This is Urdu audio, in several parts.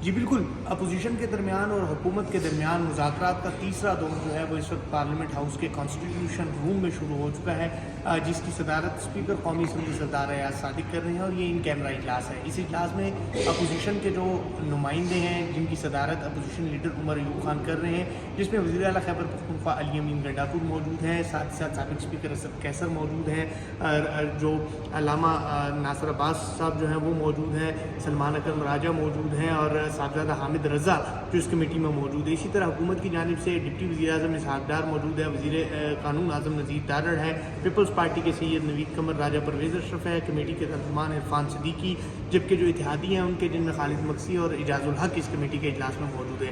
جی بالکل، اپوزیشن کے درمیان اور حکومت کے درمیان مذاکرات کا تیسرا دور جو ہے وہ اس وقت پارلیمنٹ ہاؤس کے کانسٹیٹیوشن روم میں شروع ہو چکا ہے، جس کی صدارت اسپیکر قومی اسمبلی سردار ایاز صادق کر رہے ہیں، اور یہ ان کیمرہ اجلاس ہے۔ اس اجلاس میں اپوزیشن کے جو نمائندے ہیں جن کی صدارت اپوزیشن لیڈر عمر ایوب خان کر رہے ہیں، جس میں وزیر اعلیٰ خیبر پختونخوا علی امین گنڈاپور موجود ہیں، ساتھ ہی ساتھ سابق اسپیکر اسد کیسر موجود ہیں، جو علامہ ناصر عباس صاحب جو ہیں وہ موجود ہیں، سلمان اکرم راجہ موجود ہیں، اور صاحبزادہ حامد رضا جو اس کمیٹی میں موجود ہے۔ اسی طرح حکومت کی جانب سے ڈپٹی وزیر اعظم اسحاق ڈار موجود ہے، وزیر قانون اعظم نذیر ڈارڑ ہے، پیپلز پارٹی کے سید نوید قمر، راجہ پرویز اشرف ہے، کمیٹی کے ترجمان عرفان صدیقی، جبکہ جو اتحادی ہیں ان کے جن میں خالد مکسی اور اعجاز الحق اس کمیٹی کے اجلاس میں موجود ہے۔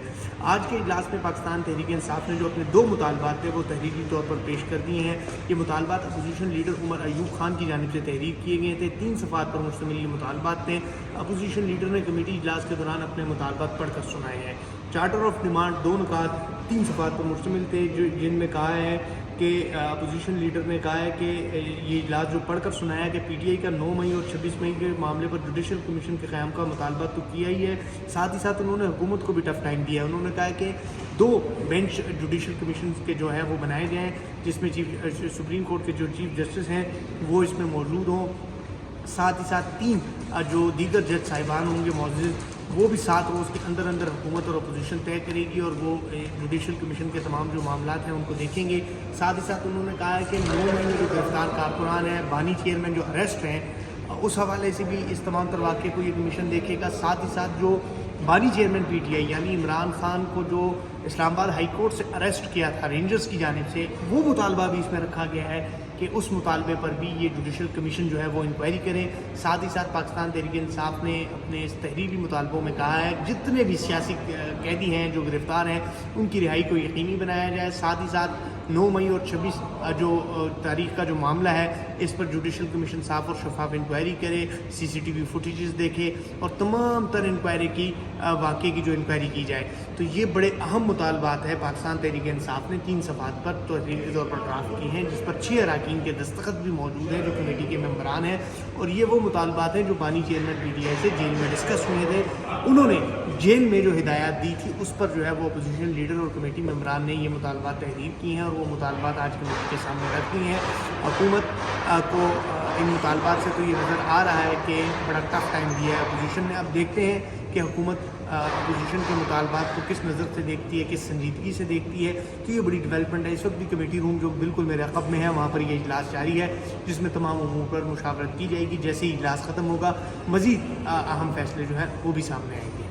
آج کے اجلاس میں پاکستان تحریک انصاف نے جو اپنے دو مطالبات تھے وہ تحریری طور پر پیش کر دیے ہیں۔ یہ مطالبات اپوزیشن لیڈر عمر ایوب خان کی جانب سے تحریر کیے گئے تھے، 3 صفحات پر مشتمل یہ مطالبات تھے۔ اپوزیشن لیڈر نے کمیٹی اجلاس کے دوران اپنے مطالبات پڑھ کر سنائے ہیں۔ چارٹر آف ڈیمانڈ 2 نکات 3 صفحات پر مشتمل تھے، جن میں کہا ہے کہ اپوزیشن لیڈر نے کہا ہے کہ یہ اجلاس جو پڑھ کر سنایا کہ پی ٹی آئی کا 9 مئی اور 26 مئی کے معاملے پر جوڈیشل کمیشن کے قیام کا مطالبہ تو کیا ہی ہے، ساتھ ہی ساتھ انہوں نے حکومت کو بھی ٹف ٹائم دیا ہے۔ انہوں نے کہا کہ 2 بینچ جوڈیشل کمیشن کے جو ہیں وہ بنائے جائیں، جس میں سپریم کورٹ کے جو چیف جسٹس ہیں وہ اس میں موجود ہوں، ساتھ ہی ساتھ 3 جو دیگر جج صاحبان ہوں گے معزز، وہ بھی 7 روز کے اندر اندر حکومت اور اپوزیشن طے کرے گی اور وہ جوڈیشل کمیشن کے تمام جو معاملات ہیں ان کو دیکھیں گے۔ ساتھ ہی ساتھ انہوں نے کہا ہے کہ 9 مئی میں جو گرفتار کارکنان ہیں، بانی چیئرمین جو اریسٹ ہیں، اس حوالے سے بھی اس تمام تر واقعے کو یہ کمیشن دیکھے گا۔ ساتھ ہی ساتھ جو بانی چیئرمین پی ٹی آئی یعنی عمران خان کو جو اسلام آباد ہائی کورٹ سے اریسٹ کیا تھا رینجرز کی جانب سے، وہ مطالبہ بھی اس میں رکھا گیا ہے کہ اس مطالبے پر بھی یہ جوڈیشل کمیشن جو ہے وہ انکوائری کرے۔ ساتھ ہی ساتھ پاکستان تحریک انصاف نے اپنے اس تحریری مطالبوں میں کہا ہے جتنے بھی سیاسی قیدی ہیں جو گرفتار ہیں ان کی رہائی کو یقینی بنایا جائے۔ ساتھ ہی ساتھ 9 مئی اور 26 جو تاریخ کا جو معاملہ ہے اس پر جوڈیشل کمیشن صاف اور شفاف انکوائری کرے، سی سی ٹی وی فوٹیجز دیکھے اور تمام تر انکوائری کی واقعے کی جو انکوائری کی جائے۔ تو یہ بڑے اہم مطالبات ہیں پاکستان تحریک انصاف نے 3 صفحات پر تحریری طور پر ڈرافٹ کی ہیں، جس پر 6 اراکین کے دستخط بھی موجود ہیں جو کمیٹی کے ممبران ہیں، اور یہ وہ مطالبات ہیں جو بانی چیئرمین پی ٹی آئی سے جیل میں ڈسکس ہوئے تھے۔ انہوں نے جیل میں جو ہدایات دی تھی اس پر جو ہے وہ اپوزیشن لیڈر اور کمیٹی ممبران نے یہ مطالبات تحریر کی ہیں، اور وہ مطالبات آج کمیٹی کے سامنے رکھ دی ہیں۔ حکومت کو ان مطالبات سے تو یہ نظر آ رہا ہے کہ بڑا ٹف ٹائم دیا ہے اپوزیشن نے۔ اب دیکھتے ہیں کہ حکومت اپوزیشن کے مطالبات کو کس نظر سے دیکھتی ہے، کس سنجیدگی سے دیکھتی ہے۔ تو یہ بڑی ڈیولپمنٹ ہے۔ اس وقت بھی کمیٹی روم جو بالکل میرے عقب میں ہے وہاں پر یہ اجلاس جاری ہے، جس میں تمام امور پر مشاورت کی جائے گی۔ جیسے ہی اجلاس ختم ہوگا مزید اہم فیصلے جو ہیں وہ بھی سامنے آئیں گے۔